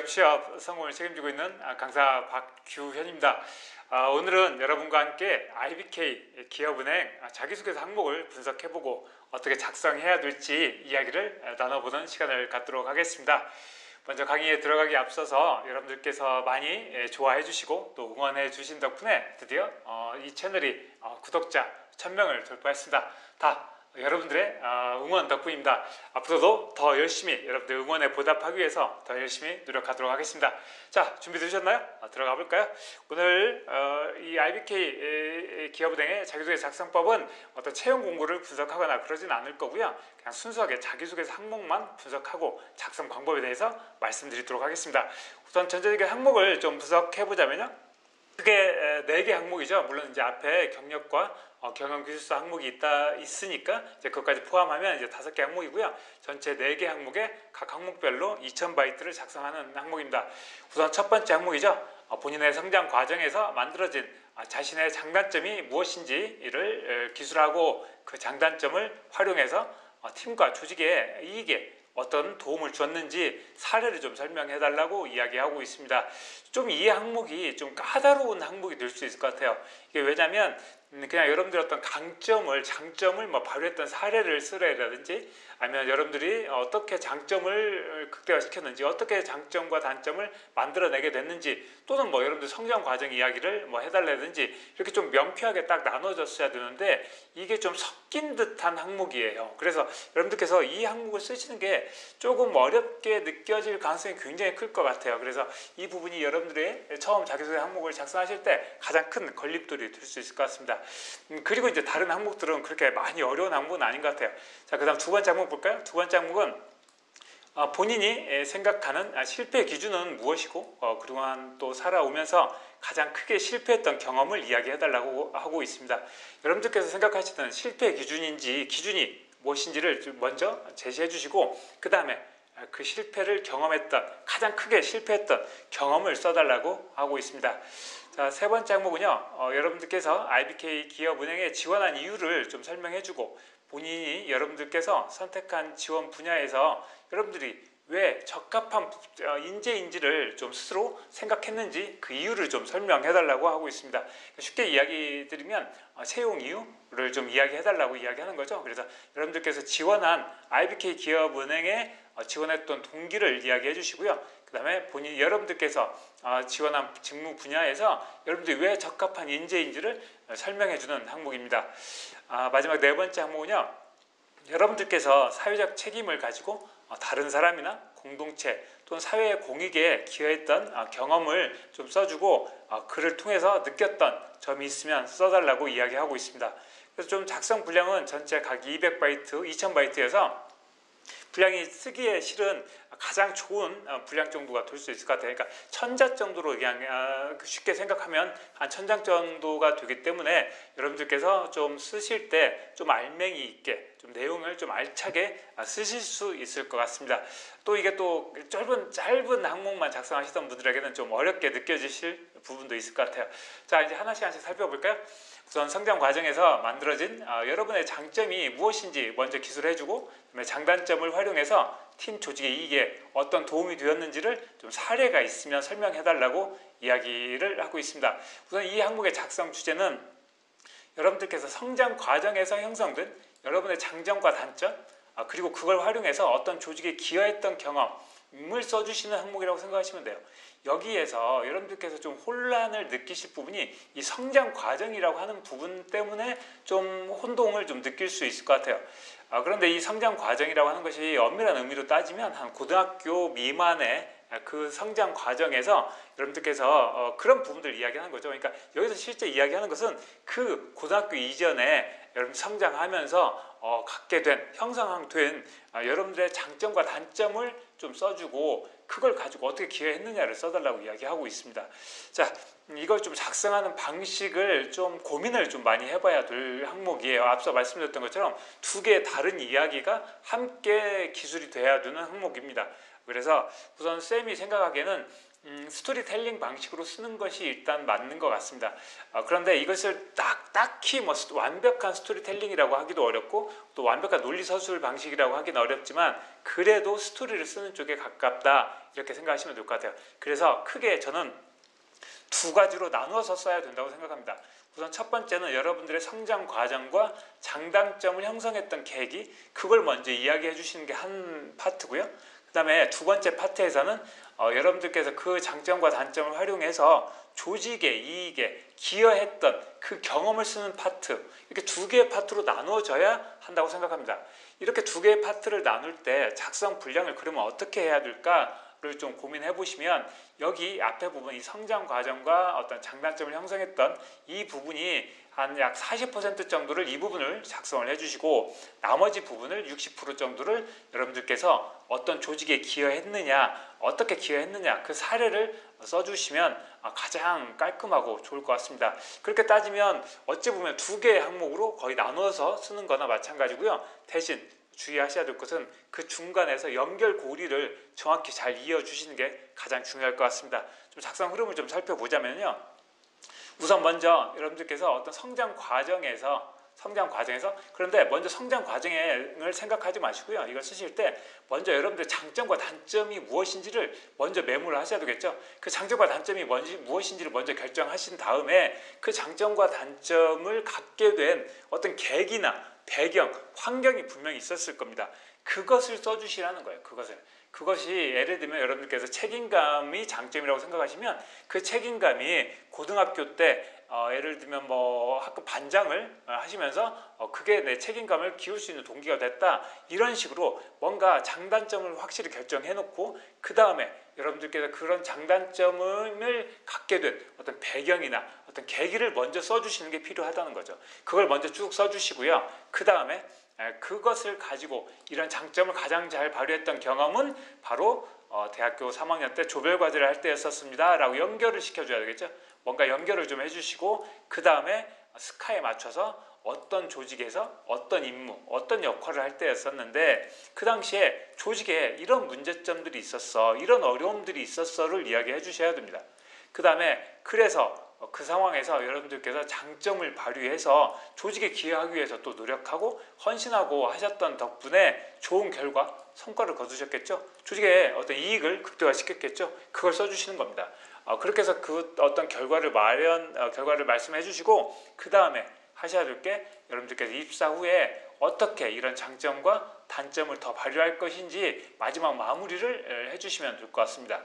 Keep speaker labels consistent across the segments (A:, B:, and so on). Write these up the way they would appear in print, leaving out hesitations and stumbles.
A: 기업 취업 성공을 책임지고 있는 강사 박규현입니다. 오늘은 여러분과 함께 IBK 기업은행 자기소개서 항목을 분석해보고 어떻게 작성해야 될지 이야기를 나눠보는 시간을 갖도록 하겠습니다. 먼저 강의에 들어가기 앞서서 여러분들께서 많이 좋아해 주시고 또 응원해 주신 덕분에 드디어 이 채널이 구독자 1000명을 돌파했습니다. 다 여러분들의 응원 덕분입니다. 앞으로도 더 열심히 여러분들 응원에 보답하기 위해서 더 열심히 노력하도록 하겠습니다. 자, 준비되셨나요? 들어가 볼까요? 오늘 이 IBK 기업은행의 자기소개서 작성법은 어떤 채용 공고를 분석하거나 그러진 않을 거고요. 그냥 순수하게 자기소개서 항목만 분석하고 작성 방법에 대해서 말씀드리도록 하겠습니다. 우선 전체적인 항목을 좀 분석해보자면요. 크게 4개 항목이죠. 물론 이제 앞에 경력과 경영기술서 항목이 있으니까 이제 그것까지 포함하면 이제 5개 항목이고요. 전체 4개 항목에 각 항목별로 2000바이트를 작성하는 항목입니다. 우선 첫 번째 항목이죠. 본인의 성장 과정에서 만들어진 자신의 장단점이 무엇인지를 기술하고 그 장단점을 활용해서 팀과 조직의 이익에 어떤 도움을 줬는지 사례를 좀 설명해 달라고 이야기하고 있습니다. 좀 이 항목이 좀 까다로운 항목이 될 수 있을 것 같아요. 이게 왜냐하면 그냥 여러분들 어떤 장점을 발휘했던 사례를 쓰라든지 아니면 여러분들이 어떻게 장점을 극대화시켰는지 어떻게 장점과 단점을 만들어내게 됐는지 또는 여러분들 성장 과정 이야기를 해달라든지 이렇게 좀 명쾌하게 딱 나눠졌어야 되는데 이게 좀 섞인 듯한 항목이에요. 그래서 여러분들께서 이 항목을 쓰시는 게 조금 어렵게 느껴질 가능성이 굉장히 클 것 같아요. 그래서 이 부분이 여러분들의 처음 자기소개 항목을 작성하실 때 가장 큰 걸림돌이 될 수 있을 것 같습니다. 그리고 이제 다른 항목들은 그렇게 많이 어려운 항목은 아닌 것 같아요. 자, 그 다음 두 번째 항목 볼까요? 두 번째 항목은 본인이 생각하는 실패 기준은 무엇이고 그동안 또 살아오면서 가장 크게 실패했던 경험을 이야기해달라고 하고 있습니다. 여러분들께서 생각하시던 실패 기준이 무엇인지를 먼저 제시해 주시고 그 다음에 그 실패를 경험했던 가장 크게 실패했던 경험을 써달라고 하고 있습니다. 자, 세 번째 항목은요. 여러분들께서 IBK 기업은행에 지원한 이유를 좀 설명해주고 본인이 여러분들께서 선택한 지원 분야에서 여러분들이 왜 적합한 인재인지를 좀 스스로 생각했는지 그 이유를 좀 설명해달라고 하고 있습니다. 쉽게 이야기 드리면 채용 이유를 좀 이야기해달라고 이야기하는 거죠. 그래서 여러분들께서 지원한 IBK 기업은행에 지원했던 동기를 이야기해 주시고요. 그 다음에 여러분들께서 지원한 직무 분야에서 여러분들이 왜 적합한 인재인지를 설명해 주는 항목입니다. 마지막 네 번째 항목은요. 여러분들께서 사회적 책임을 가지고 다른 사람이나 공동체 또는 사회의 공익에 기여했던 경험을 좀 써주고 그를 통해서 느꼈던 점이 있으면 써달라고 이야기하고 있습니다. 그래서 좀 작성 분량은 전체 각 200바이트, 2000바이트여서 분량이 쓰기에 실은 가장 좋은 분량 정도가 될 수 있을 것 같아요. 그러니까 1000자 정도로 그냥 쉽게 생각하면 한 1000장 정도가 되기 때문에 여러분들께서 좀 쓰실 때 좀 알맹이 있게 좀 내용을 좀 알차게 쓰실 수 있을 것 같습니다. 또 이게 또 짧은 항목만 작성하시던 분들에게는 좀 어렵게 느껴지실 부분도 있을 것 같아요. 자, 이제 하나씩 살펴볼까요? 우선 성장 과정에서 만들어진 여러분의 장점이 무엇인지 먼저 기술해주고 장단점을 활용해서 팀 조직의 이익에 어떤 도움이 되었는지를 좀 사례가 있으면 설명해달라고 이야기를 하고 있습니다. 우선 이 항목의 작성 주제는 여러분들께서 성장 과정에서 형성된 여러분의 장점과 단점 그리고 그걸 활용해서 어떤 조직에 기여했던 경험을 써주시는 항목이라고 생각하시면 돼요. 여기에서 여러분들께서 좀 혼란을 느끼실 부분이 이 성장 과정이라고 하는 부분 때문에 좀 혼동을 좀 느낄 수 있을 것 같아요. 그런데 이 성장 과정이라고 하는 것이 엄밀한 의미로 따지면 한 고등학교 미만의 그 성장 과정에서 여러분들께서 그런 부분들을 이야기하는 거죠. 그러니까 여기서 실제 이야기하는 것은 그 고등학교 이전에 여러분 성장하면서 갖게 된 형성된 여러분들의 장점과 단점을 좀 써주고 그걸 가지고 어떻게 기여했느냐를 써달라고 이야기하고 있습니다. 자, 이걸 좀 작성하는 방식을 좀 고민을 좀 많이 해봐야 될 항목이에요. 앞서 말씀드렸던 것처럼 두 개의 다른 이야기가 함께 기술이 돼야 되는 항목입니다. 그래서 우선 쌤이 생각하기에는 스토리텔링 방식으로 쓰는 것이 일단 맞는 것 같습니다. 그런데 이것을 딱히 뭐 완벽한 스토리텔링이라고 하기도 어렵고 또 완벽한 논리서술 방식이라고 하기는 어렵지만 그래도 스토리를 쓰는 쪽에 가깝다 이렇게 생각하시면 될 것 같아요. 그래서 크게 저는 두 가지로 나누어서 써야 된다고 생각합니다. 우선 첫 번째는 여러분들의 성장 과정과 장단점을 형성했던 계기, 그걸 먼저 이야기해 주시는 게 한 파트고요. 그 다음에 두 번째 파트에서는 여러분들께서 그 장점과 단점을 활용해서 조직의 이익에 기여했던 그 경험을 쓰는 파트, 이렇게 두 개의 파트로 나누어져야 한다고 생각합니다. 이렇게 두 개의 파트를 나눌 때 작성 분량을 그러면 어떻게 해야 될까를 좀 고민해 보시면 여기 앞에 부분, 이 성장 과정과 어떤 장단점을 형성했던 이 부분이 한 약 40% 정도를 이 부분을 작성을 해주시고 나머지 부분을 60% 정도를 여러분들께서 어떤 조직에 기여했느냐, 어떻게 기여했느냐 그 사례를 써주시면 가장 깔끔하고 좋을 것 같습니다. 그렇게 따지면 어찌 보면 두 개의 항목으로 거의 나누어서 쓰는 거나 마찬가지고요. 대신 주의하셔야 될 것은 그 중간에서 연결 고리를 정확히 잘 이어주시는 게 가장 중요할 것 같습니다. 좀 작성 흐름을 좀 살펴보자면요. 우선 먼저 여러분들께서 어떤 성장 과정에서 그런데 먼저 성장 과정을 생각하지 마시고요. 이걸 쓰실 때 먼저 여러분들 장점과 단점이 무엇인지를 먼저 메모를 하셔야 되겠죠. 그 장점과 단점이 무엇인지를 먼저 결정하신 다음에 그 장점과 단점을 갖게 된 어떤 계기나 배경, 환경이 분명히 있었을 겁니다. 그것을 써주시라는 거예요. 그것이 예를 들면 여러분들께서 책임감이 장점이라고 생각하시면 그 책임감이 고등학교 때 예를 들면 뭐 학급 반장을 하시면서 그게 내 책임감을 키울 수 있는 동기가 됐다, 이런 식으로 뭔가 장단점을 확실히 결정해 놓고 그 다음에 여러분들께서 그런 장단점을 갖게 된 어떤 배경이나 어떤 계기를 먼저 써주시는 게 필요하다는 거죠. 그걸 먼저 쭉 써주시고요. 그 다음에 그것을 가지고 이런 장점을 가장 잘 발휘했던 경험은 바로 대학교 3학년 때 조별과제를 할 때였었습니다 라고 연결을 시켜줘야 되겠죠. 뭔가 연결을 좀 해주시고 그 다음에 스카에 맞춰서 어떤 조직에서 어떤 임무, 어떤 역할을 할 때였었는데 그 당시에 조직에 이런 문제점들이 있었어, 이런 어려움들이 있었어를 이야기해 주셔야 됩니다. 그 다음에 그래서 그 상황에서 여러분들께서 장점을 발휘해서 조직에 기여하기 위해서 또 노력하고 헌신하고 하셨던 덕분에 좋은 결과, 성과를 거두셨겠죠. 조직의 어떤 이익을 극대화시켰겠죠. 그걸 써주시는 겁니다. 그렇게 해서 그 어떤 결과를 말씀해 주시고 그 다음에 하셔야 될 게 여러분들께서 입사 후에 어떻게 이런 장점과 단점을 더 발휘할 것인지 마지막 마무리를 해주시면 될 것 같습니다.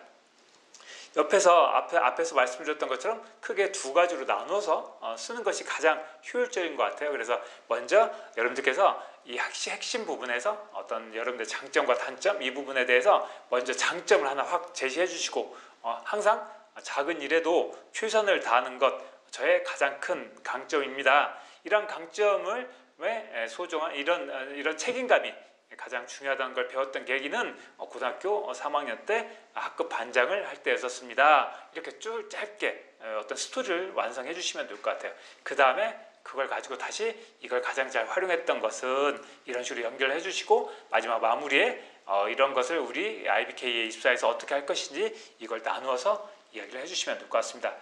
A: 옆에서 앞에서 말씀드렸던 것처럼 크게 두 가지로 나눠서 쓰는 것이 가장 효율적인 것 같아요. 그래서 먼저 여러분들께서 이 핵심 부분에서 어떤 여러분들의 장점과 단점 이 부분에 대해서 먼저 장점을 하나 확 제시해 주시고 항상 작은 일에도 최선을 다하는 것 저의 가장 큰 강점입니다. 이런 강점을 왜 소중한 이런 책임감이 가장 중요하다는 걸 배웠던 계기는 고등학교 3학년 때 학급 반장을 할 때였었습니다. 이렇게 쭉 짧게 어떤 스토리를 완성해 주시면 될 것 같아요. 그 다음에 그걸 가지고 다시 이걸 가장 잘 활용했던 것은 이런 식으로 연결해 주시고 마지막 마무리에 이런 것을 우리 IBK에 입사해서 어떻게 할 것인지 이걸 나누어서 이야기를 해주시면 될 것 같습니다.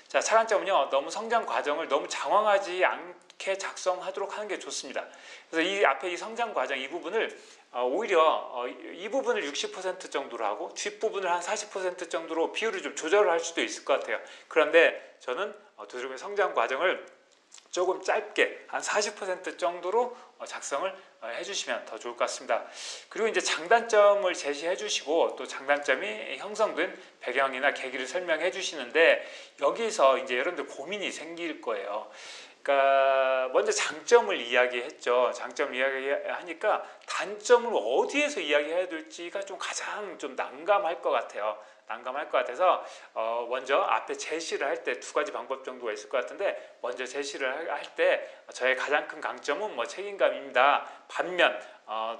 A: 자, 차관점은요, 너무 성장 과정을 너무 장황하지 않게 작성하도록 하는 게 좋습니다. 그래서 이 앞에 이 성장 과정 이 부분을 오히려 이 부분을 60% 정도로 하고 뒷부분을 한 40% 정도로 비율을 좀 조절을 할 수도 있을 것 같아요. 그런데 저는 두드러움의 성장 과정을 조금 짧게 한 40% 정도로 작성을 해주시면 더 좋을 것 같습니다. 그리고 이제 장단점을 제시해 주시고 또 장단점이 형성된 배경이나 계기를 설명해 주시는데 여기서 이제 여러분들 고민이 생길 거예요. 그러니까 먼저 장점을 이야기했죠. 장점을 이야기하니까 단점을 어디에서 이야기해야 될지가 가장 난감할 것 같아요. 난감할 것 같아서 먼저 앞에 제시를 할 때 두 가지 방법 정도가 있을 것 같은데 먼저 제시를 할 때 저의 가장 큰 강점은 책임감입니다. 반면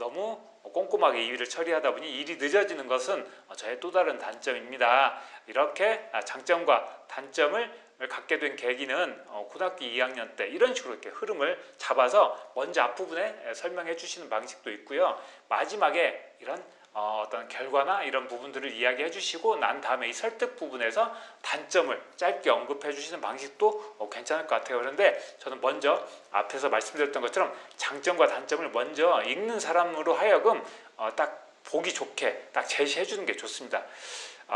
A: 너무 꼼꼼하게 일을 처리하다 보니 일이 늦어지는 것은 저의 또 다른 단점입니다. 이렇게 장점과 단점을 갖게 된 계기는 고등학교 2학년 때 이런 식으로 이렇게 흐름을 잡아서 먼저 앞부분에 설명해 주시는 방식도 있고요. 마지막에 이런 어떤 결과나 이런 부분들을 이야기해 주시고 난 다음에 이 설득 부분에서 단점을 짧게 언급해 주시는 방식도 괜찮을 것 같아요. 그런데 저는 먼저 앞에서 말씀드렸던 것처럼 장점과 단점을 먼저 읽는 사람으로 하여금 딱 보기 좋게 딱 제시해 주는 게 좋습니다.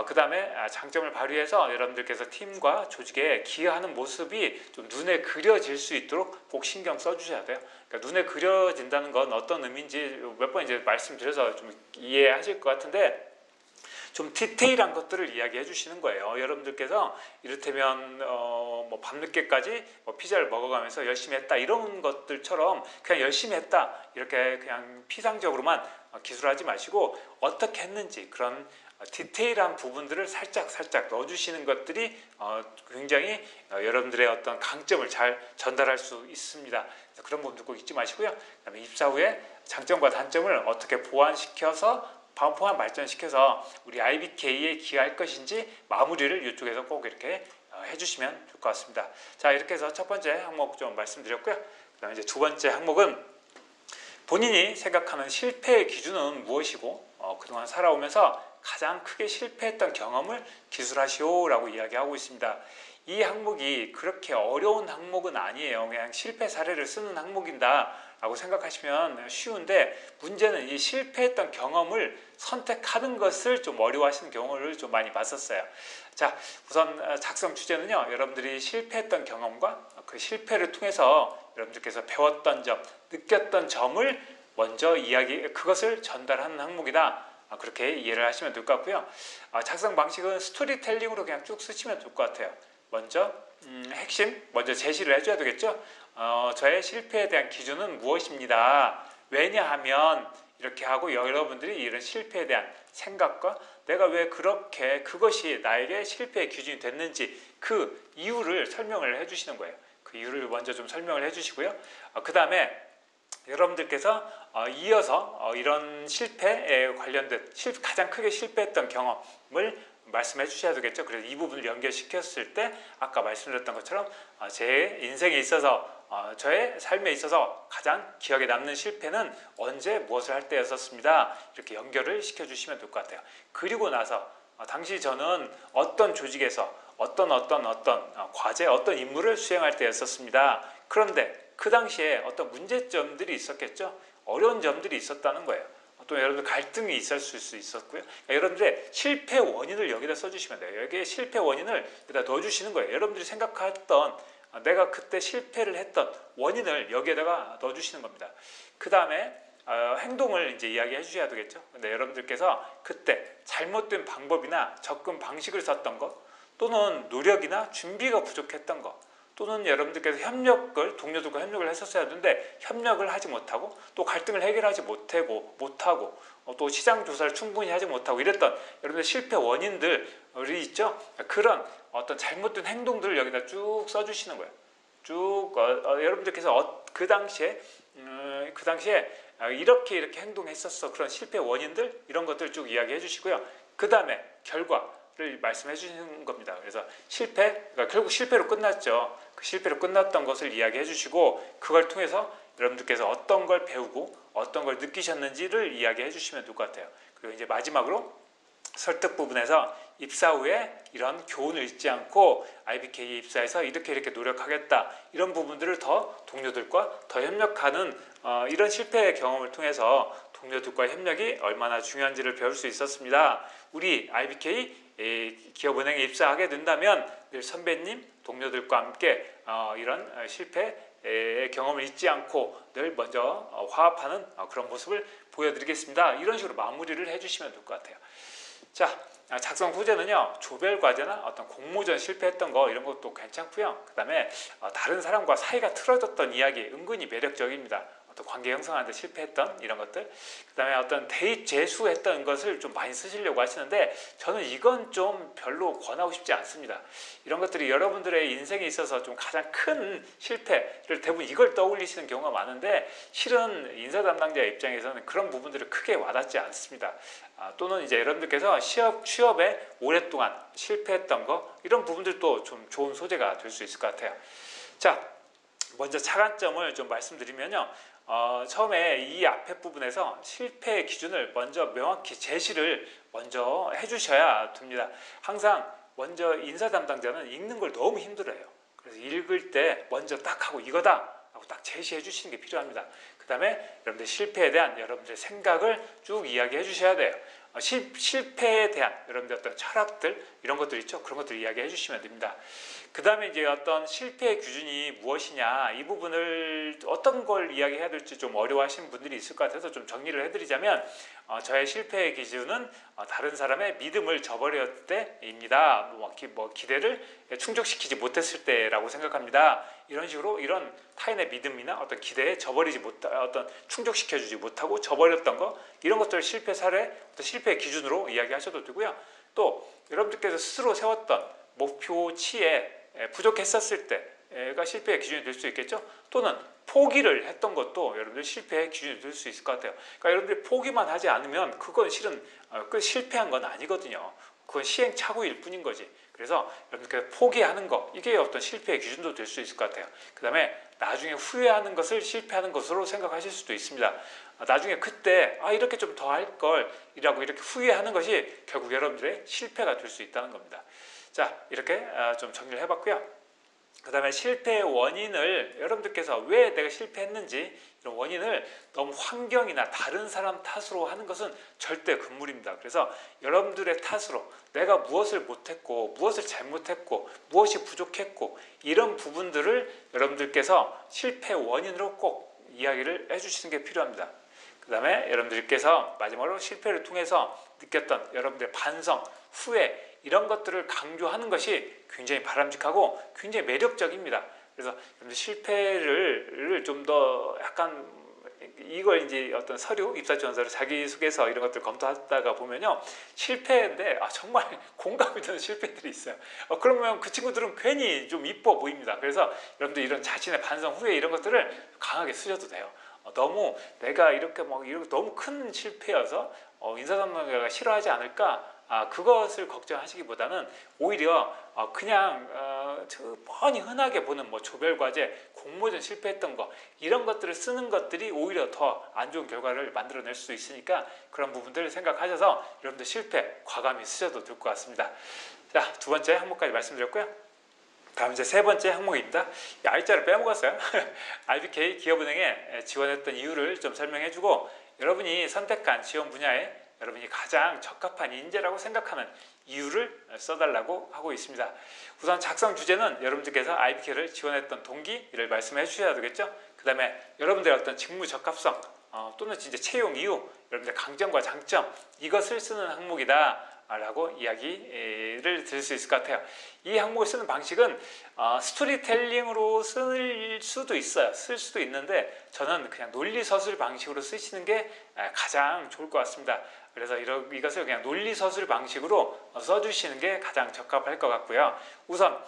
A: 그 다음에 장점을 발휘해서 여러분들께서 팀과 조직에 기여하는 모습이 좀 눈에 그려질 수 있도록 꼭 신경 써주셔야 돼요. 그러니까 눈에 그려진다는 건 어떤 의미인지 몇 번 이제 말씀드려서 좀 이해하실 것 같은데, 좀 디테일한 것들을 이야기해 주시는 거예요. 여러분들께서 이를테면 뭐 밤늦게까지 피자를 먹어가면서 열심히 했다 이런 것들처럼 그냥 열심히 했다 이렇게 그냥 피상적으로만 기술하지 마시고 어떻게 했는지 그런 디테일한 부분들을 살짝 넣어주시는 것들이 굉장히 여러분들의 어떤 강점을 잘 전달할 수 있습니다. 그래서 그런 부분도 꼭 잊지 마시고요. 그다음에 입사 후에 장점과 단점을 어떻게 보완시켜서 포함 발전시켜서 우리 IBK에 기여할 것인지 마무리를 이쪽에서 꼭 이렇게 해주시면 좋을 것 같습니다. 자, 이렇게 해서 첫 번째 항목 좀 말씀드렸고요. 그다음에 이제 두 번째 항목은 본인이 생각하는 실패의 기준은 무엇이고 그동안 살아오면서 가장 크게 실패했던 경험을 기술하시오라고 이야기하고 있습니다. 이 항목이 그렇게 어려운 항목은 아니에요. 그냥 실패 사례를 쓰는 항목이다 라고 생각하시면 쉬운데, 문제는 이 실패했던 경험을 선택하는 것을 좀 어려워하시는 경우를 좀 많이 봤었어요. 자, 우선 작성 주제는요, 여러분들이 실패했던 경험과 그 실패를 통해서 여러분들께서 배웠던 점, 느꼈던 점을 먼저 그것을 전달하는 항목이다. 그렇게 이해를 하시면 될 것 같고요. 작성 방식은 스토리텔링으로 그냥 쭉 쓰시면 될 것 같아요. 먼저 핵심 먼저 제시를 해줘야 되겠죠. 저의 실패에 대한 기준은 무엇입니다. 왜냐하면 이렇게 하고 여러분들이 이런 실패에 대한 생각과 내가 왜 그렇게 그것이 나에게 실패의 기준이 됐는지 그 이유를 설명을 해주시는 거예요. 그 이유를 먼저 좀 설명을 해주시고요. 그 다음에 여러분들께서 이어서 이런 실패에 관련된 가장 크게 실패했던 경험을 말씀해 주셔야 되겠죠. 그래서 이 부분을 연결시켰을 때 아까 말씀드렸던 것처럼 제 인생에 있어서 저의 삶에 있어서 가장 기억에 남는 실패는 언제 무엇을 할 때였었습니다. 이렇게 연결을 시켜주시면 될 것 같아요. 그리고 나서 당시 저는 어떤 조직에서 어떤 과제, 어떤 임무를 수행할 때였었습니다. 그런데 그 당시에 어떤 문제점들이 있었겠죠. 어려운 점들이 있었다는 거예요. 또 여러분들 갈등이 있을 수 있었고요. 그러니까 여러분들의 실패 원인을 여기다 써주시면 돼요. 여기에 실패 원인을 여기다 넣어주시는 거예요. 여러분들이 생각했던 내가 그때 실패를 했던 원인을 여기에다가 넣어주시는 겁니다. 그 다음에 행동을 이제 이야기해 주셔야 되겠죠. 근데 여러분들께서 그때 잘못된 방법이나 접근 방식을 썼던 것, 또는 노력이나 준비가 부족했던 것, 또는 여러분들께서 동료들과 협력을 했었어야 하는데 협력을 하지 못하고 또 갈등을 해결하지 못하고 또 시장 조사를 충분히 하지 못하고 이랬던 여러분들 실패 원인들이 있죠. 그런 어떤 잘못된 행동들을 여기다 쭉 써주시는 거예요. 쭉 여러분들께서 그 당시에 이렇게 행동했었어. 그런 실패 원인들 이런 것들 쭉 이야기해 주시고요. 그 다음에 결과를 말씀해 주시는 겁니다. 그래서 그러니까 결국 실패로 끝났죠. 그 실패로 끝났던 것을 이야기해 주시고 그걸 통해서 여러분들께서 어떤 걸 배우고 어떤 걸 느끼셨는지를 이야기해 주시면 될 것 같아요. 그리고 이제 마지막으로 설득 부분에서 입사 후에 이런 교훈을 잊지 않고 IBK에 입사해서 이렇게 노력하겠다, 이런 부분들을 더 동료들과 더 협력하는 이런 실패의 경험을 통해서 동료들과의 협력이 얼마나 중요한지를 배울 수 있었습니다. 우리 IBK 기업은행에 입사하게 된다면 늘 선배님, 동료들과 함께 이런 실패의 경험을 잊지 않고 늘 먼저 화합하는 그런 모습을 보여드리겠습니다. 이런 식으로 마무리를 해주시면 될 것 같아요. 자, 작성 소재는요, 조별 과제나 어떤 공모전 실패했던 거 이런 것도 괜찮고요. 그 다음에 다른 사람과 사이가 틀어졌던 이야기 은근히 매력적입니다. 어떤 관계 형성하는데 실패했던 이런 것들, 그 다음에 어떤 대입 재수했던 것을 좀 많이 쓰시려고 하시는데 저는 이건 좀 별로 권하고 싶지 않습니다. 이런 것들이 여러분들의 인생에 있어서 좀 가장 큰 실패를 대부분 이걸 떠올리시는 경우가 많은데, 실은 인사 담당자 입장에서는 그런 부분들을 크게 와닿지 않습니다. 또는 이제 여러분들께서 취업에 오랫동안 실패했던 거 이런 부분들도 좀 좋은 소재가 될 수 있을 것 같아요. 자, 먼저 차관점을 좀 말씀드리면요, 처음에 이 앞에 부분에서 실패의 기준을 먼저 명확히 제시를 먼저 해주셔야 됩니다. 항상 먼저 인사 담당자는 읽는 걸 너무 힘들어해요. 그래서 읽을 때 먼저 딱 하고 이거다 하고 딱 제시해 주시는 게 필요합니다. 그 다음에 여러분들 실패에 대한 여러분들의 생각을 쭉 이야기해 주셔야 돼요. 실패에 대한 여러분들 어떤 철학들 이런 것들 있죠. 그런 것들 이야기해 주시면 됩니다. 그 다음에 이제 어떤 실패의 기준이 무엇이냐 이 부분을 어떤 걸 이야기해야 될지 좀 어려워하시는 분들이 있을 것 같아서 좀 정리를 해드리자면 저의 실패의 기준은 다른 사람의 믿음을 저버렸을 때입니다. 기대를 충족시키지 못했을 때라고 생각합니다. 이런 식으로 이런 타인의 믿음이나 어떤 기대에 어떤 충족시켜주지 못하고 저버렸던 거 이런 것들 실패 사례, 어떤 실패의 기준으로 이야기하셔도 되고요. 또 여러분들께서 스스로 세웠던 목표치에 부족했었을 때가 실패의 기준이 될 수 있겠죠. 또는 포기를 했던 것도 여러분들 실패의 기준이 될 수 있을 것 같아요. 그러니까 여러분들이 포기만 하지 않으면 그건 실은 실패한 건 아니거든요. 그건 시행착오일 뿐인 거지. 그래서 여러분들 포기하는 거 이게 어떤 실패의 기준도 될 수 있을 것 같아요. 그 다음에 나중에 후회하는 것을 실패하는 것으로 생각하실 수도 있습니다. 나중에 그때 이렇게 좀 더 할 걸 이라고 이렇게 후회하는 것이 결국 여러분들의 실패가 될 수 있다는 겁니다. 자, 이렇게 좀 정리를 해봤고요. 그 다음에 실패의 원인을 여러분들께서 왜 내가 실패했는지 이런 원인을 너무 환경이나 다른 사람 탓으로 하는 것은 절대 금물입니다. 그래서 여러분들의 탓으로 내가 무엇을 못했고 무엇을 잘못했고 무엇이 부족했고 이런 부분들을 여러분들께서 실패의 원인으로 꼭 이야기를 해주시는 게 필요합니다. 그 다음에 여러분들께서 마지막으로 실패를 통해서 느꼈던 여러분들의 반성, 후회 이런 것들을 강조하는 것이 굉장히 바람직하고 굉장히 매력적입니다. 그래서 여러분들 실패를 좀 더 약간 이걸 이제 어떤 서류, 입사지원서를 자기소개서 이런 것들 검토하다가 보면요. 실패인데 정말 공감이 되는 실패들이 있어요. 그러면 그 친구들은 괜히 좀 이뻐 보입니다. 그래서 여러분들 이런 자신의 반성, 후회 이런 것들을 강하게 쓰셔도 돼요. 너무 내가 이렇게 너무 큰 실패여서 인사담당자가 싫어하지 않을까 그것을 걱정하시기보다는 오히려 그냥 뻔히 흔하게 보는 조별과제, 공모전 실패했던 거 이런 것들을 쓰는 것들이 오히려 더 안 좋은 결과를 만들어낼 수 있으니까 그런 부분들을 생각하셔서 여러분들 실패 과감히 쓰셔도 될 것 같습니다. 자, 두 번째 항목까지 말씀드렸고요. 다음 이제 세 번째 항목입니다. R자를 빼먹었어요. IBK 기업은행에 지원했던 이유를 좀 설명해주고 여러분이 선택한 지원 분야에 여러분이 가장 적합한 인재라고 생각하는 이유를 써달라고 하고 있습니다. 우선 작성 주제는 여러분들께서 IBK를 지원했던 동기를 말씀해 주셔야 되겠죠. 그 다음에 여러분들의 어떤 직무 적합성 또는 진짜 채용 이유, 여러분들의 강점과 장점 이것을 쓰는 항목이다 라고 이야기를 드릴 수 있을 것 같아요. 이 항목을 쓰는 방식은 스토리텔링으로 쓸 수도 있어요. 쓸 수도 있는데 저는 그냥 논리서술 방식으로 쓰시는 게 가장 좋을 것 같습니다. 그래서 이것을 그냥 논리서술 방식으로 써주시는 게 가장 적합할 것 같고요. 우선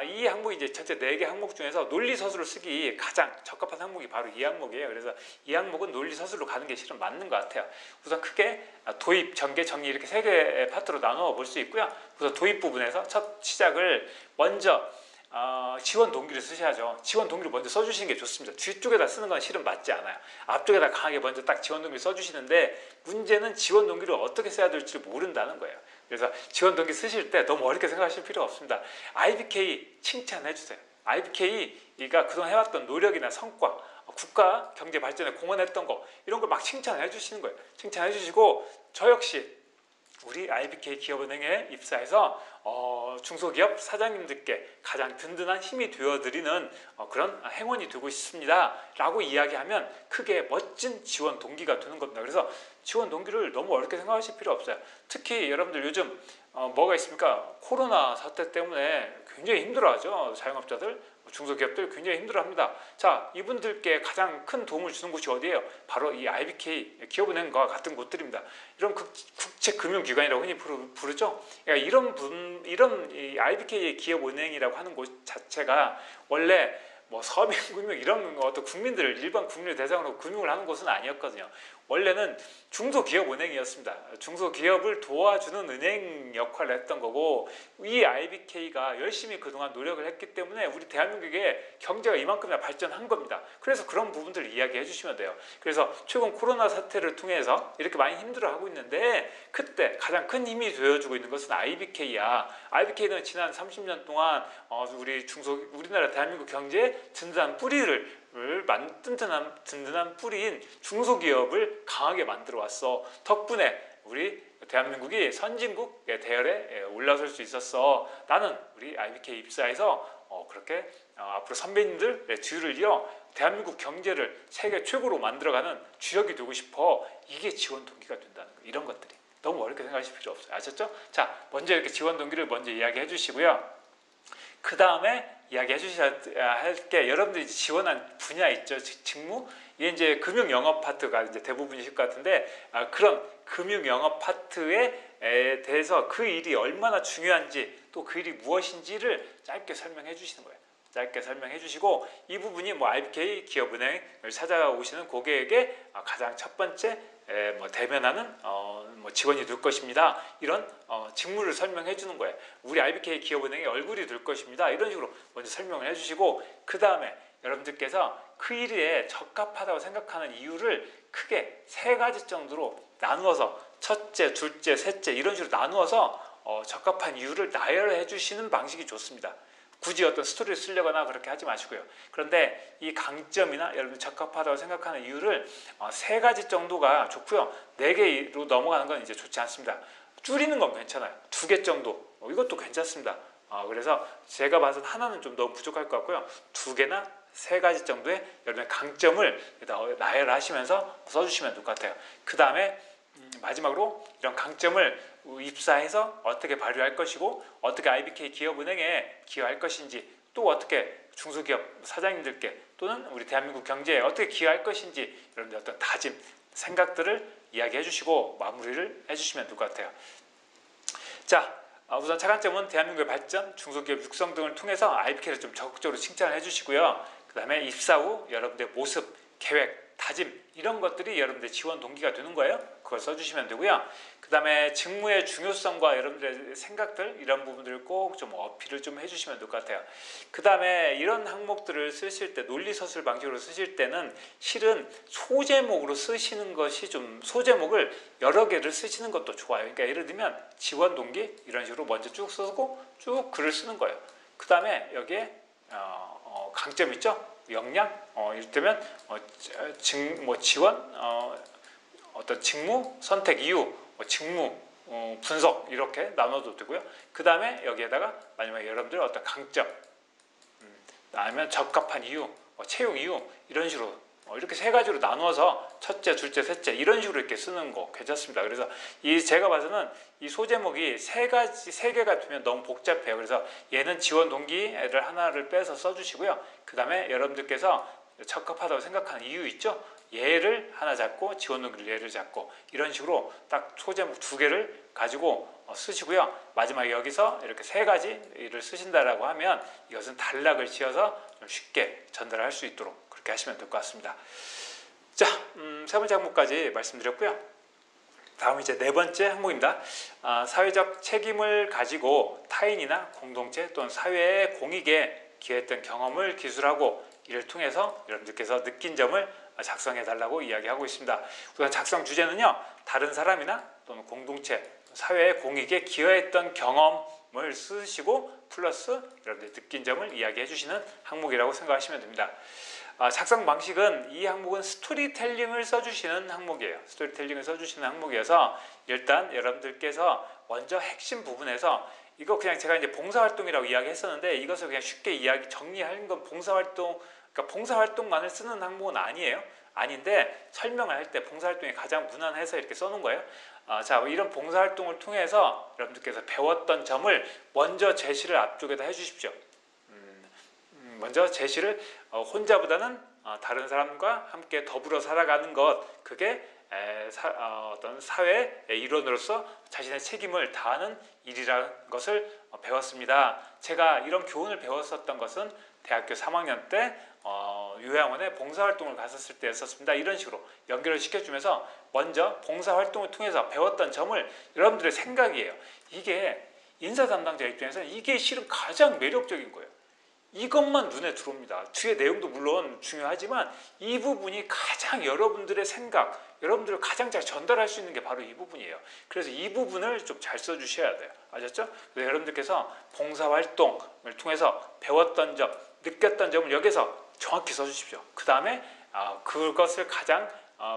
A: 이 항목이 이제 전체 4개 항목 중에서 논리서술을 쓰기 가장 적합한 항목이 바로 이 항목이에요. 그래서 이 항목은 논리서술로 가는 게 실은 맞는 것 같아요. 우선 크게 도입, 전개, 정리 이렇게 3개의 파트로 나누어 볼 수 있고요. 우선 도입 부분에서 첫 시작을 먼저 지원 동기를 쓰셔야죠. 지원 동기를 먼저 써주시는 게 좋습니다. 뒤쪽에다 쓰는 건 실은 맞지 않아요. 앞쪽에다 강하게 먼저 딱 지원 동기를 써주시는데 문제는 지원 동기를 어떻게 써야 될지 모른다는 거예요. 그래서 지원 동기 쓰실 때 너무 어렵게 생각하실 필요 없습니다. IBK 칭찬해 주세요. IBK가 그동안 해왔던 노력이나 성과, 국가 경제 발전에 공헌했던 거 이런 걸 막 칭찬해 주시는 거예요. 칭찬해 주시고 저 역시 우리 IBK 기업은행에 입사해서 중소기업 사장님들께 가장 든든한 힘이 되어드리는 그런 행원이 되고 싶습니다 라고 이야기하면 크게 멋진 지원 동기가 되는 겁니다. 그래서 지원 동기를 너무 어렵게 생각하실 필요 없어요. 특히 여러분들 요즘 뭐가 있습니까? 코로나 사태 때문에 굉장히 힘들어하죠. 자영업자들, 중소기업들 굉장히 힘들어합니다. 자, 이분들께 가장 큰 도움을 주는 곳이 어디예요? 바로 이 IBK 기업은행과 같은 곳들입니다. 이런 국제금융기관이라고 흔히 부르죠. 그러니까 이런 IBK 기업은행이라고 하는 곳 자체가 원래 서민금융 이런 어떤 국민들을 일반 국민을 대상으로 금융을 하는 곳은 아니었거든요. 원래는 중소기업은행이었습니다. 중소기업을 도와주는 은행 역할을 했던 거고, 이 IBK가 열심히 그동안 노력을 했기 때문에 우리 대한민국의 경제가 이만큼이나 발전한 겁니다. 그래서 그런 부분들을 이야기해 주시면 돼요. 그래서 최근 코로나 사태를 통해서 이렇게 많이 힘들어하고 있는데, 그때 가장 큰 힘이 되어주고 있는 것은 IBK야. IBK는 지난 30년 동안 우리나라 대한민국 경제의 든든한 든든한 뿌리인 중소기업을 강하게 만들어 왔어. 덕분에 우리 대한민국이 선진국의 대열에 올라설 수 있었어. 나는 우리 IBK 입사해서 그렇게 앞으로 선배님들의 뒤를 이어 대한민국 경제를 세계 최고로 만들어가는 주역이 되고 싶어. 이게 지원 동기가 된다는 거. 이런 것들이 너무 어렵게 생각하실 필요 없어요. 아셨죠? 자, 먼저 이렇게 지원 동기를 먼저 이야기해 주시고요. 그 다음에 이야기해 주셔야 할 게, 여러분들이 지원한 분야 있죠, 직무. 이게 이제 금융 영업 파트가 이제 대부분이실 것 같은데, 그런 금융 영업 파트에 대해서 그 일이 얼마나 중요한지, 또 그 일이 무엇인지를 짧게 설명해 주시는 거예요. 짧게 설명해 주시고, 이 부분이 뭐 IBK 기업은행을 찾아오시는 고객에게 가장 첫 번째 대면하는 직원이 될 것입니다. 이런 직무를 설명해 주는 거예요. 우리 IBK 기업은행의 얼굴이 될 것입니다. 이런 식으로 먼저 설명을 해주시고, 그 다음에 여러분들께서 그 일에 적합하다고 생각하는 이유를 크게 3가지 정도로 나누어서, 첫째, 둘째, 셋째 이런 식으로 나누어서 적합한 이유를 나열해 주시는 방식이 좋습니다. 굳이 어떤 스토리를 쓰려거나 그렇게 하지 마시고요. 그런데 이 강점이나 여러분 적합하다고 생각하는 이유를 3가지 정도가 좋고요. 4개로 넘어가는 건 이제 좋지 않습니다. 줄이는 건 괜찮아요. 2개 정도, 이것도 괜찮습니다. 그래서 제가 봐서 하나는 좀 너무 부족할 것 같고요. 2개나 3가지 정도의 여러분의 강점을 나열하시면서 써주시면 될 것 같아요. 그 다음에 마지막으로 이런 강점을 입사해서 어떻게 발휘할 것이고, 어떻게 IBK 기업은행에 기여할 것인지, 또 어떻게 중소기업 사장님들께 또는 우리 대한민국 경제에 어떻게 기여할 것인지, 여러분들 어떤 다짐, 생각들을 이야기해 주시고 마무리를 해주시면 될 것 같아요. 자, 우선 차관점은 대한민국의 발전, 중소기업 육성 등을 통해서 IBK를 좀 적극적으로 칭찬을 해주시고요. 그 다음에 입사 후 여러분들의 모습, 계획, 다짐 이런 것들이 여러분들의 지원 동기가 되는 거예요. 그걸 써주시면 되고요. 그 다음에 직무의 중요성과 여러분들의 생각들, 이런 부분들을 꼭 좀 어필을 좀 해주시면 될 것 같아요. 그 다음에 이런 항목들을 쓰실 때, 논리서술 방식으로 쓰실 때는 실은 소제목으로 쓰시는 것이 좀, 소제목을 여러 개를 쓰시는 것도 좋아요. 그러니까 예를 들면 지원 동기 이런 식으로 먼저 쭉 쓰고 쭉 글을 쓰는 거예요. 그 다음에 여기에 강점 있죠? 역량, 이를테면 지원, 어떤 직무 선택 이유, 직무 분석 이렇게 나눠도 되고요. 그 다음에 여기에다가 마지막에 여러분들의 어떤 강점, 아니면 적합한 이유, 채용 이유 이런 식으로 이렇게 3가지로 나누어서 첫째, 둘째, 셋째 이런 식으로 이렇게 쓰는 거 괜찮습니다. 그래서 제가 봐서는 이 소제목이 3개가 되면 너무 복잡해요. 그래서 얘는 지원 동기를 하나를 빼서 써주시고요. 그 다음에 여러분들께서 적합하다고 생각하는 이유 있죠? 얘를 하나 잡고 지원 동기를 얘를 잡고 이런 식으로 딱 소제목 2개를 가지고 쓰시고요. 마지막에 여기서 이렇게 3가지를 쓰신다라고 하면 이것은 단락을 지어서 좀 쉽게 전달할 수 있도록 그렇게 하시면 될 것 같습니다. 자, 3번째 항목까지 말씀드렸고요. 다음 이제 4번째 항목입니다. 사회적 책임을 가지고 타인이나 공동체 또는 사회의 공익에 기여했던 경험을 기술하고 이를 통해서 여러분들께서 느낀 점을 작성해 달라고 이야기하고 있습니다. 우선 작성 주제는요, 다른 사람이나 또는 공동체, 사회의 공익에 기여했던 경험을 쓰시고 플러스 여러분들 느낀 점을 이야기해 주시는 항목이라고 생각하시면 됩니다. 작성 방식은, 이 항목은 스토리텔링을 써주시는 항목이에요. 스토리텔링을 써주시는 항목이어서 일단 여러분들께서 먼저 핵심 부분에서, 이거 그냥 제가 이제 봉사활동이라고 이야기했었는데 이것을 그냥 쉽게 정리하는 건 그러니까 봉사활동만을 쓰는 항목은 아니에요. 아닌데 설명을 할 때 봉사활동이 가장 무난해서 이렇게 써놓은 거예요. 자, 이런 봉사활동을 통해서 여러분들께서 배웠던 점을 먼저 제시를 앞쪽에다 해주십시오. 먼저 제시를 혼자보다는 다른 사람과 함께 더불어 살아가는 것, 그게 어떤 사회의 일원으로서 자신의 책임을 다하는 일이라는 것을 배웠습니다. 제가 이런 교훈을 배웠었던 것은 대학교 3학년 때 요양원에 봉사활동을 갔었을 때였었습니다. 이런 식으로 연결을 시켜주면서 먼저 봉사활동을 통해서 배웠던 점을 여러분들의 생각이에요. 이게 인사 담당자 입장에서는 이게 실은 가장 매력적인 거예요. 이것만 눈에 들어옵니다. 뒤에 내용도 물론 중요하지만 이 부분이 가장 여러분들의 생각, 여러분들을 가장 잘 전달할 수 있는 게 바로 이 부분이에요. 그래서 이 부분을 좀 잘 써주셔야 돼요. 아셨죠? 그래서 여러분들께서 봉사활동을 통해서 배웠던 점, 느꼈던 점을 여기서 정확히 써주십시오. 그 다음에 그것을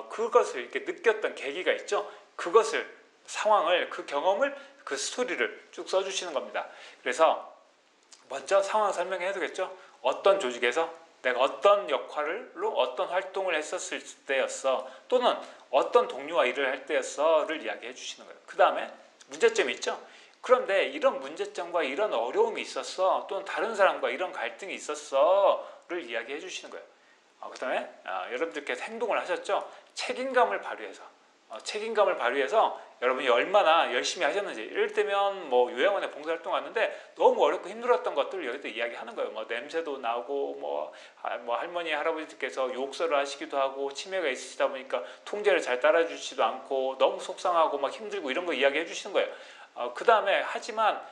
A: 그것을 이렇게 느꼈던 계기가 있죠. 그것을 상황을, 그 경험을, 그 스토리를 쭉 써주시는 겁니다. 그래서 먼저 상황 설명해야 되겠죠. 어떤 조직에서 내가 어떤 역할로 어떤 활동을 했었을 때였어, 또는 어떤 동료와 일을 할 때였어를 이야기해 주시는 거예요. 그 다음에 문제점이 있죠. 그런데 이런 문제점과 이런 어려움이 있었어, 또는 다른 사람과 이런 갈등이 있었어를 이야기해 주시는 거예요. 그 다음에 여러분들께서 행동을 하셨죠. 책임감을 발휘해서 여러분이 얼마나 열심히 하셨는지, 예를 들면 뭐 요양원에 봉사활동 왔는데 너무 어렵고 힘들었던 것들을 여기서 이야기하는 거예요. 뭐 냄새도 나고 뭐 할머니 할아버지들께서 욕설을 하시기도 하고 치매가 있으시다 보니까 통제를 잘 따라주지도 않고 너무 속상하고 막 힘들고 이런 거 이야기해 주시는 거예요. 그 다음에 하지만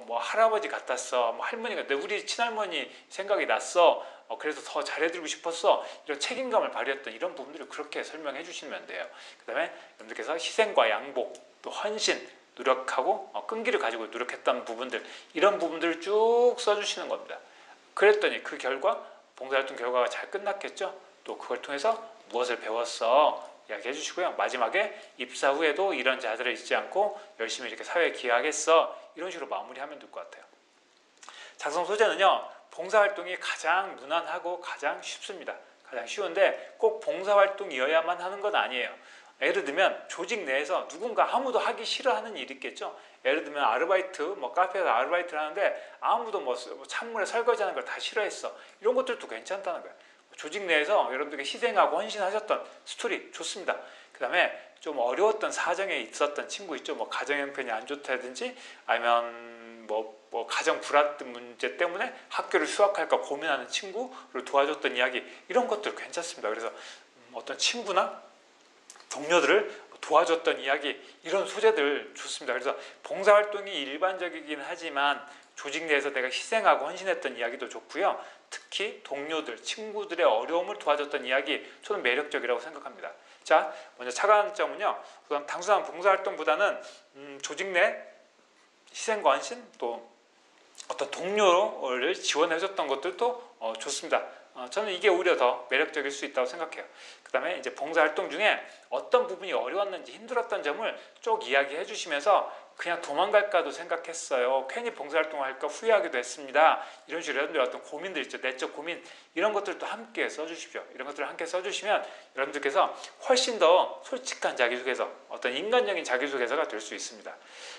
A: 뭐 할아버지 같았어, 뭐 할머니 같아, 우리 친할머니 생각이 났어, 그래서 더 잘해드리고 싶었어, 이런 책임감을 발휘했던 이런 부분들을 그렇게 설명해 주시면 돼요. 그 다음에 여러분들께서 희생과 양복, 또 헌신, 노력하고 끈기를 가지고 노력했던 부분들, 이런 부분들을 쭉 써주시는 겁니다. 그랬더니 그 결과, 봉사활동 결과가 잘 끝났겠죠. 또 그걸 통해서 무엇을 배웠어 이야기해 주시고요. 마지막에 입사 후에도 이런 자세를 잊지 않고 열심히 이렇게 사회에 기여하겠어, 이런 식으로 마무리하면 될 것 같아요. 작성 소재는요, 봉사활동이 가장 무난하고 가장 쉽습니다. 가장 쉬운데 꼭 봉사활동이어야만 하는 건 아니에요. 예를 들면 조직 내에서 누군가 아무도 하기 싫어하는 일이 있겠죠. 예를 들면 아르바이트, 뭐 카페에서 아르바이트를 하는데 아무도 뭐 찬물에 설거지하는 걸 다 싫어했어. 이런 것들도 괜찮다는 거예요. 조직 내에서 여러분들께 희생하고 헌신하셨던 스토리 좋습니다. 그 다음에 좀 어려웠던 사정에 있었던 친구 있죠. 뭐 가정 형편이 안 좋다든지 아니면 뭐 가정 불안 문제 때문에 학교를 휴학할까 고민하는 친구를 도와줬던 이야기, 이런 것들 괜찮습니다. 그래서 어떤 친구나 동료들을 도와줬던 이야기, 이런 소재들 좋습니다. 그래서 봉사활동이 일반적이긴 하지만 조직 내에서 내가 희생하고 헌신했던 이야기도 좋고요. 특히 동료들, 친구들의 어려움을 도와줬던 이야기, 저는 매력적이라고 생각합니다. 자, 먼저 차관점은요, 우선 단순한 봉사활동보다는 조직 내 희생과 헌신, 또 어떤 동료를 지원해줬던 것들도 좋습니다. 저는 이게 오히려 더 매력적일 수 있다고 생각해요. 그 다음에 이제 봉사활동 중에 어떤 부분이 어려웠는지, 힘들었던 점을 쭉 이야기해 주시면서 그냥 도망갈까도 생각했어요, 괜히 봉사활동을 할까 후회하기도 했습니다, 이런 식으로 여러분들 어떤 고민들 있죠, 내적 고민, 이런 것들도 함께 써주십시오. 이런 것들을 함께 써주시면 여러분들께서 훨씬 더 솔직한 자기소개서, 어떤 인간적인 자기소개서가 될 수 있습니다.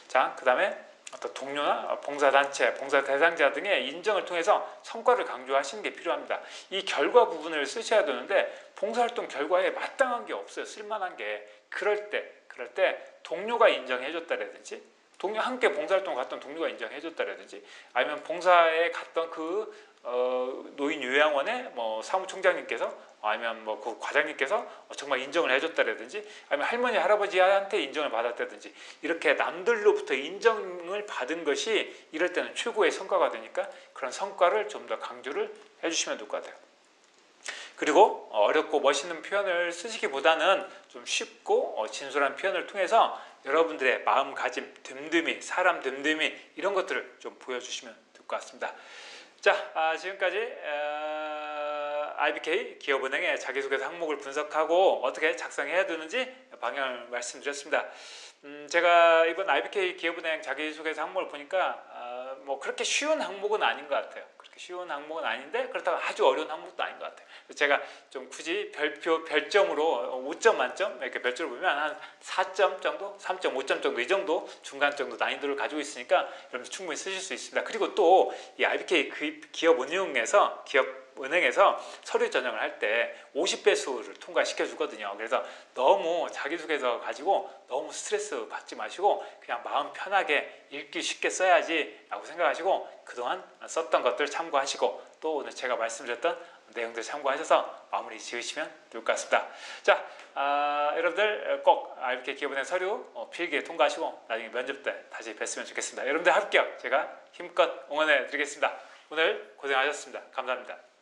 A: 자, 그 다음에 어떤 동료나 봉사단체, 봉사 대상자 등의 인정을 통해서 성과를 강조하시는 게 필요합니다. 이 결과 부분을 쓰셔야 되는데 봉사활동 결과에 마땅한 게 없어요. 쓸만한 게. 그럴 때 동료가 인정해줬다라든지, 동료 함께 봉사활동 갔던 동료가 인정해줬다라든지, 아니면 봉사에 갔던 노인 요양원의 뭐 사무총장님께서, 아니면 뭐 그 과장님께서 정말 인정을 해줬다라든지, 아니면 할머니 할아버지한테 인정을 받았다든지, 이렇게 남들로부터 인정을 받은 것이 이럴 때는 최고의 성과가 되니까 그런 성과를 좀 더 강조를 해주시면 될 것 같아요. 그리고 어렵고 멋있는 표현을 쓰시기보다는 좀 쉽고 진솔한 표현을 통해서 여러분들의 마음가짐, 듬듬이, 사람 듬듬이, 이런 것들을 좀 보여주시면 될 것 같습니다. 자, 지금까지 IBK 기업은행의 자기소개서 항목을 분석하고 어떻게 작성해야 되는지 방향을 말씀드렸습니다. 제가 이번 IBK 기업은행 자기소개서 항목을 보니까 뭐 그렇게 쉬운 항목은 아닌 것 같아요. 그렇게 쉬운 항목은 아닌데 그렇다고 아주 어려운 항목도 아닌 것 같아요. 제가 좀 굳이 별점으로 5점 만점 이렇게 별점을 보면 한 4점 정도, 3.5점 정도, 이 정도 중간 정도 난이도를 가지고 있으니까 여러분 충분히 쓰실 수 있습니다. 그리고 또 이 IBK 기업은행에서 서류 전형을 할 때 50배수를 통과시켜 주거든요. 그래서 너무 자기소개서 가지고 너무 스트레스 받지 마시고 그냥 마음 편하게 읽기 쉽게 써야지 라고 생각하시고 그동안 썼던 것들 참고하시고, 또 오늘 제가 말씀드렸던 내용들 참고하셔서 마무리 지으시면 좋을 것 같습니다. 자, 여러분들 꼭 IBK 기업은행 서류 필기에 통과하시고 나중에 면접 때 다시 뵀으면 좋겠습니다. 여러분들 합격 제가 힘껏 응원해 드리겠습니다. 오늘 고생하셨습니다. 감사합니다.